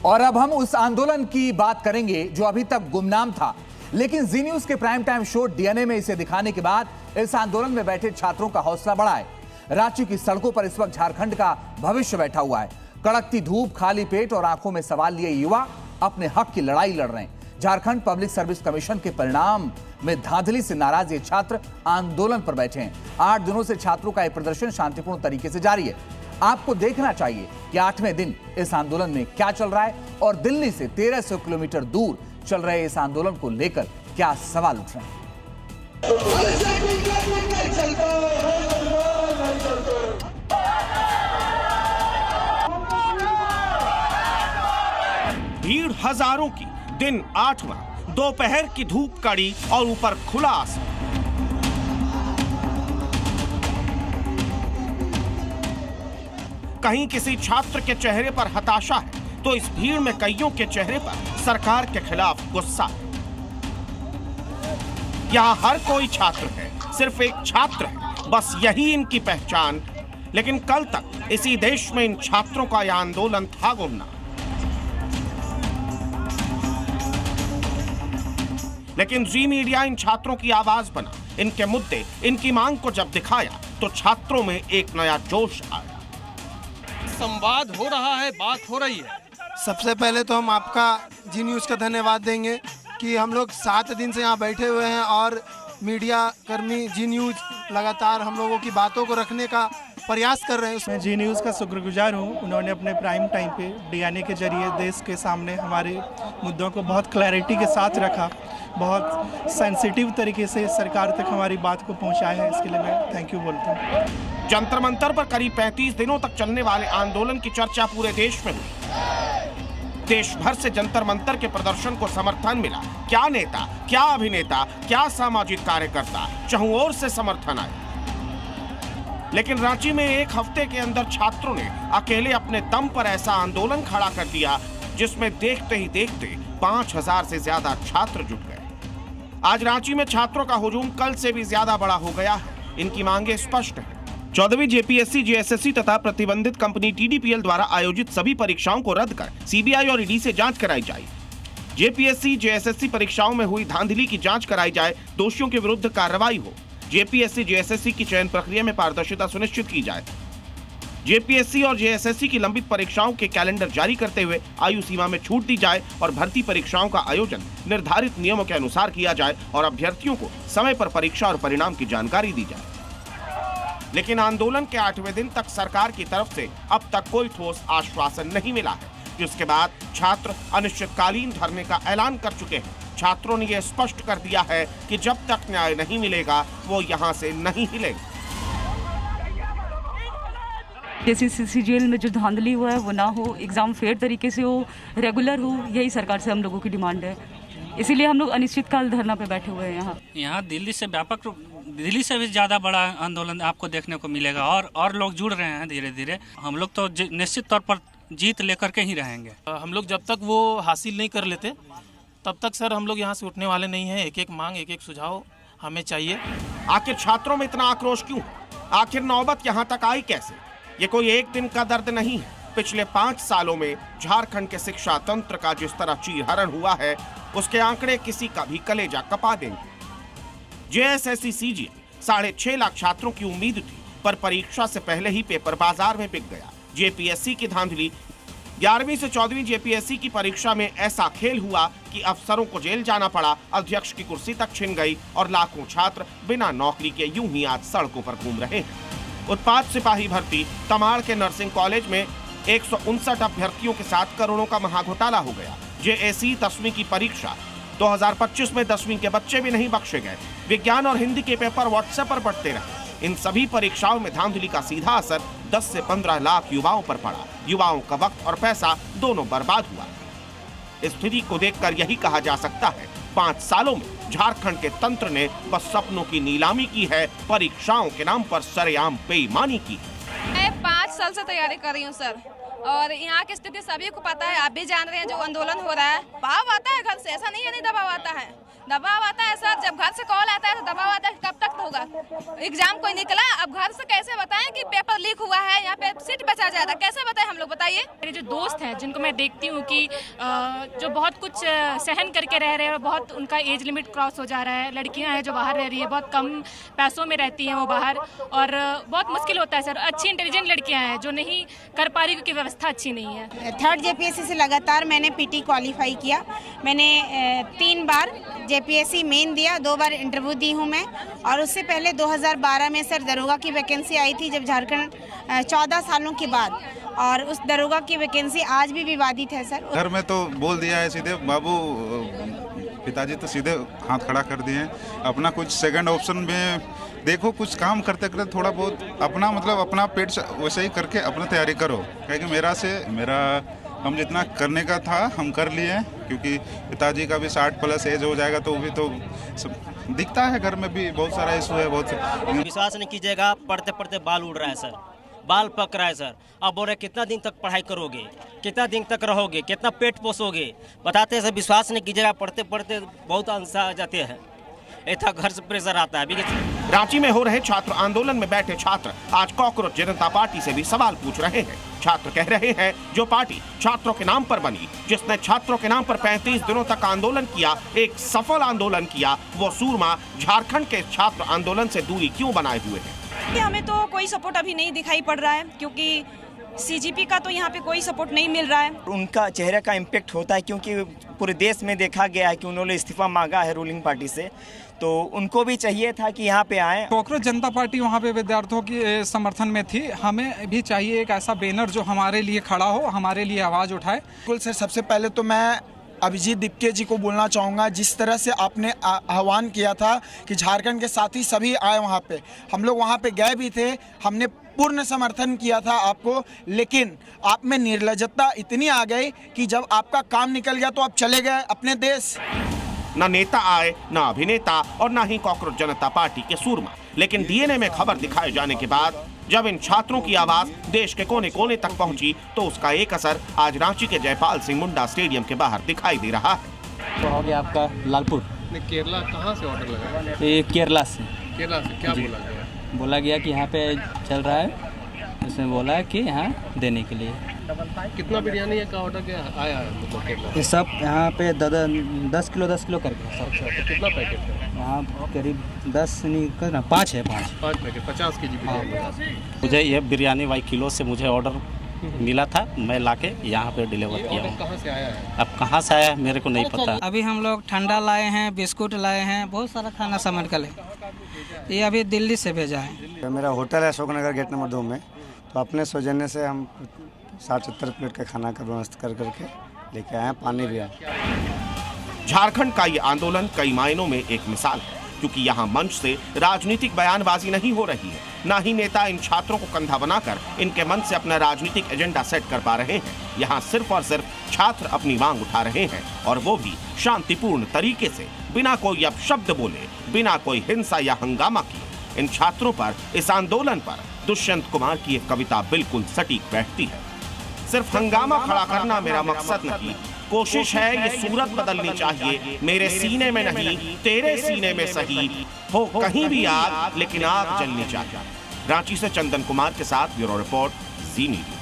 और अब हम उस आंदोलन की बात करेंगे जो अभी तक गुमनाम था, लेकिन जी न्यूज के प्राइम टाइम शो डीएनए में इसे दिखाने के बाद इस आंदोलन में बैठे छात्रों का हौसला बढ़ा है। रांची की सड़कों पर इस वक्त झारखंड का भविष्य बैठा हुआ है। कड़कती धूप, खाली पेट और आंखों में सवाल लिए युवा अपने हक की लड़ाई लड़ रहे हैं। झारखंड पब्लिक सर्विस कमीशन के परिणाम में धांधली से नाराज ये छात्र आंदोलन पर बैठे हैं। 8 दिनों से छात्रों का यह प्रदर्शन शांतिपूर्ण तरीके से जारी है। आपको देखना चाहिए कि 8वें दिन इस आंदोलन में क्या चल रहा है और दिल्ली से 1300 किलोमीटर दूर चल रहे इस आंदोलन को लेकर क्या सवाल उठ रहे हैं। भीड़ हजारों की, दिन 8वां, दोपहर की धूप कड़ी और ऊपर खुला आसमान। कहीं किसी छात्र के चेहरे पर हताशा है तो इस भीड़ में कईयों के चेहरे पर सरकार के खिलाफ गुस्सा है। यहाँ हर कोई छात्र है, सिर्फ एक छात्र है, बस यही इनकी पहचान। लेकिन कल तक इसी देश में इन छात्रों का यह आंदोलन था गुमनाम। लेकिन जी मीडिया इन छात्रों की आवाज बना, इनके मुद्दे, इनकी मांग को जब दिखाया तो छात्रों में एक नया जोश आया। संवाद हो रहा है, बात हो रही है। सबसे पहले तो हम आपका जी न्यूज़ का धन्यवाद देंगे कि हम लोग 7 दिन से यहाँ बैठे हुए हैं और मीडिया कर्मी जी न्यूज़ लगातार हम लोगों की बातों को रखने का प्रयास कर रहे हैं। मैं जी न्यूज़ का शुक्रगुजार हूँ। उन्होंने अपने प्राइम टाइम पे डीएनए के जरिए देश के सामने हमारे मुद्दों को बहुत क्लैरिटी के साथ रखा, बहुत सेंसिटिव तरीके से सरकार तक हमारी बात को पहुँचाया है। इसके लिए मैं थैंक यू बोलता हूँ। जंतर मंतर पर करीब 35 दिनों तक चलने वाले आंदोलन की चर्चा पूरे देश में हुई। देश भर से जंतर मंतर के प्रदर्शन को समर्थन मिला। क्या नेता, क्या अभिनेता, क्या सामाजिक कार्यकर्ता, चहुं ओर से समर्थन आया। लेकिन रांची में एक हफ्ते के अंदर छात्रों ने अकेले अपने दम पर ऐसा आंदोलन खड़ा कर दिया जिसमें देखते ही देखते 5000 से ज्यादा छात्र जुट गए। आज रांची में छात्रों का हुजूम कल से भी ज्यादा बड़ा हो गया है। इनकी मांगे स्पष्ट है। 14वीं जेपीएससी, जेएसएससी तथा प्रतिबंधित कंपनी टीडीपीएल द्वारा आयोजित सभी परीक्षाओं को रद्द कर सीबीआई और ईडी से जांच कराई जाए। जेपीएससी, जेएसएससी परीक्षाओं में हुई धांधली की जांच कराई जाए, दोषियों के विरुद्ध कार्रवाई हो। जेपीएससी, जेएसएससी की चयन प्रक्रिया में पारदर्शिता सुनिश्चित की जाए। जेपीएससी और जेएसएससी की लंबित परीक्षाओं के कैलेंडर जारी करते हुए आयु सीमा में छूट दी जाए और भर्ती परीक्षाओं का आयोजन निर्धारित नियमों के अनुसार किया जाए और अभ्यर्थियों को समय पर परीक्षा और परिणाम की जानकारी दी जाए। लेकिन आंदोलन के 8वें दिन तक सरकार की तरफ से अब तक कोई ठोस आश्वासन नहीं मिला है, जिसके बाद छात्र अनिश्चितकालीन धरने का ऐलान कर चुके हैं। छात्रों ने यह स्पष्ट कर दिया है कि जब तक न्याय नहीं मिलेगा वो यहाँ से नहीं हिलेंगे। जेसीसी जेल में जो धांधली हुआ है वो ना हो, एग्जाम फेयर तरीके से हो, रेगुलर हो, यही सरकार से हम लोगों की डिमांड है। इसीलिए हम लोग अनिश्चितकाल धरना पे बैठे हुए हैं। यहाँ दिल्ली से व्यापक रूप, दिल्ली से भी ज़्यादा बड़ा आंदोलन आपको देखने को मिलेगा और लोग जुड़ रहे हैं धीरे धीरे। हम लोग तो निश्चित तौर पर जीत लेकर के ही रहेंगे। हम लोग जब तक वो हासिल नहीं कर लेते तब तक सर हम लोग यहाँ से उठने वाले नहीं हैं। एक एक मांग, एक एक सुझाव हमें चाहिए। आखिर छात्रों में इतना आक्रोश क्यों? आखिर नौबत यहाँ तक आई कैसे? ये कोई एक दिन का दर्द नहीं है। पिछले 5 सालों में झारखंड के शिक्षा तंत्र का जिस तरह चीरहरण हुआ है उसके आंकड़े किसी का भी कलेजा कपा देंगे। जेएसएससी सीजीएल 6.5 लाख छात्रों की उम्मीद थी, पर परीक्षा से पहले ही पेपर बाजार में बिक गया। जेपीएससी की धांधली, 11वीं से 14वीं जेपीएससी की परीक्षा में ऐसा खेल हुआ कि अफसरों को जेल जाना पड़ा, अध्यक्ष की कुर्सी तक छिन गई और लाखों छात्र बिना नौकरी के यूं ही आज सड़कों पर घूम रहे हैं। उत्पाद सिपाही भर्ती, तमाड़ के नर्सिंग कॉलेज में 159 अभ्यर्थियों के साथ करोड़ों का महाघोटाला हो गया। जेएसई 10वीं की परीक्षा 2025 में 10वीं के बच्चे भी नहीं बख्शे गए। विज्ञान और हिंदी के पेपर व्हाट्सएप पर बढ़ते रहे। इन सभी परीक्षाओं में धांधली का सीधा असर 10 से 15 लाख युवाओं पर पड़ा। युवाओं का वक्त और पैसा दोनों बर्बाद हुआ। इस स्थिति को देखकर यही कहा जा सकता है 5 सालों में झारखंड के तंत्र ने बस सपनों की नीलामी की है, परीक्षाओं के नाम पर सरेआम बेईमानी की। मैं 5 साल से तैयारी कर रही हूँ सर, और यहाँ की स्थिति सभी को पता है, आप भी जान रहे हैं। जो आंदोलन हो रहा है, भाव आता है घर से, ऐसा नहीं है नहीं दबाव आता है। दबाव आता है सर, जब घर से कॉल आता है तो दबाव आता है, कब तक होगा एग्जाम कोई निकला, अब घर से कैसे बताएं कि पेपर लीक हुआ है, यहाँ पे सीट बचा जाएगा, कैसे बताएं हम लोग, बताइए। मेरे जो दोस्त हैं जिनको मैं देखती हूँ कि जो बहुत कुछ सहन करके रह रहे हैं और बहुत उनका एज लिमिट क्रॉस हो जा रहा है, लड़कियां हैं जो बाहर रह रही है, बहुत कम पैसों में रहती हैं वो बाहर, और बहुत मुश्किल होता है सर। अच्छी इंटेलिजेंट लड़कियां हैं जो नहीं कर पा रही क्योंकि व्यवस्था अच्छी नहीं है। 3rd JPSC से लगातार मैंने PT क्वालिफाई किया, मैंने 3 बार JPSC मेन दिया, 2 बार इंटरव्यू दी हूँ मैं, और उससे पहले 2012 में सर दरोगा की वैकेंसी आई थी जब झारखंड 14 सालों के बाद, और उस दरोगा की वैकेंसी आज भी विवादित है सर। घर में तो बोल दिया है सीधे, बाबू पिताजी तो सीधे हाथ खड़ा कर दिए हैं। अपना कुछ सेकंड ऑप्शन में देखो, कुछ काम करते करते थोड़ा बहुत अपना मतलब अपना पेट वैसे ही करके अपना तैयारी करो, क्योंकि मेरा हम जितना करने का था हम कर लिए, क्योंकि पिताजी का भी 60+ एज हो जाएगा तो भी तो दिखता है, घर में भी बहुत सारा इशू है। बहुत विश्वास नहीं कीजिएगा, पढ़ते पढ़ते बाल उड़ रहा है सर, बाल पक रहा है सर। अब बोल रहे कितना दिन तक पढ़ाई करोगे, कितना दिन तक रहोगे, कितना पेट पोसोगे, बताते हैं सर। विश्वास नहीं कीजिएगा, पढ़ते पढ़ते बहुत अंसा आ जाते हैं, ऐसा घर से प्रेशर आता है। रांची में हो रहे छात्र आंदोलन में बैठे छात्र आज कॉकरोच जनता पार्टी से भी सवाल पूछ रहे हैं। छात्र कह रहे हैं जो पार्टी छात्रों के नाम पर बनी, जिसने छात्रों के नाम पर 35 दिनों तक आंदोलन किया, एक सफल आंदोलन किया, वो सूरमा झारखंड के छात्र आंदोलन से दूरी क्यों बनाए हुए है। हमें तो कोई सपोर्ट अभी नहीं दिखाई पड़ रहा है, क्योंकि CGP का तो यहाँ पे कोई सपोर्ट नहीं मिल रहा है। उनका चेहरे का इम्पैक्ट होता है, क्योंकि पूरे देश में देखा गया है कि उन्होंने इस्तीफा मांगा है रूलिंग पार्टी से, तो उनको भी चाहिए था कि यहाँ पे आए। कॉकरोच जनता पार्टी वहाँ पे विद्यार्थियों की समर्थन में थी, हमें भी चाहिए एक ऐसा बैनर जो हमारे लिए खड़ा हो, हमारे लिए आवाज़ उठाए। बिल्कुल सर, सबसे पहले तो मैं अभिजीत दीपके जी को बोलना चाहूँगा, जिस तरह से आपने आह्वान किया था कि झारखंड के साथी सभी आए वहाँ पे, हम लोग वहाँ पे गए भी थे, हमने पूर्ण समर्थन किया था आपको, लेकिन आप में निर्लज्जता इतनी आ गई कि जब आपका काम निकल गया तो आप चले गए अपने देश। न नेता आए, न अभिनेता, और न ही कॉकरोच जनता पार्टी के सूरमा। लेकिन DNA में खबर दिखाए जाने के बाद जब इन छात्रों की आवाज देश के कोने कोने तक पहुंची, तो उसका एक असर आज रांची के जयपाल सिंह मुंडा स्टेडियम के बाहर दिखाई दे रहा है। तो हो गया आपका लालपुर। केरला कहाँ से ऑर्डर लगा? ये केरला से। केरला से क्या बोला गया? बोला गया कि यहाँ पे चल रहा है, उसमें बोला है कि यहाँ देने के लिए। कितना बिरयानी का ऑर्डर क्या आया है मतलब केरला? ये सब यहाँ पे 10 किलो करके सब। तो कितना पैकेट है? यहाँ करीब 10 नहीं करना 5 है, 5 पैकेट 50 kg बिरयानी। मुझे ये बिरयानी वाई किलो से मुझे ऑर्डर मिला था, मैं लाके यहाँ पे डिलीवर किया हूँ। कहाँ से आया है? अब कहाँ से आया मेरे को नहीं पता। अभी हम लोग ठंडा लाए हैं, बिस्कुट लाए हैं, बहुत सारा खाना सामान का ले, ये अभी दिल्ली से भेजा है। मेरा होटल है अशोक नगर गेट नंबर 2 में, तो अपने सौजन्य से हम 60-70 प्लेट का खाना का व्यवस्था करके लेके आए हैं, पानी भी आए। झारखंड का ये आंदोलन कई मायनों में एक मिसाल है, क्योंकि यहाँ मंच से राजनीतिक बयानबाजी नहीं हो रही है, ना ही नेता इन छात्रों को कंधा बनाकर इनके मन से अपना राजनीतिक एजेंडा सेट कर पा रहे हैं। यहाँ सिर्फ और सिर्फ छात्र अपनी मांग उठा रहे हैं, और वो भी शांतिपूर्ण तरीके से, बिना कोई अपशब्द बोले, बिना कोई हिंसा या हंगामा किए। इन छात्रों पर, इस आंदोलन पर दुष्यंत कुमार की एक कविता बिल्कुल सटीक बैठती है। सिर्फ हंगामा खड़ा करना मेरा मकसद नहीं, कोशिश है ये सूरत बदलनी चाहिए, मेरे सीने में नहीं तेरे सीने में सही हो कहीं भी आग, लेकिन आग जलनी चाहिए। रांची से चंदन कुमार के साथ ब्यूरो रिपोर्ट, जी न्यूज़।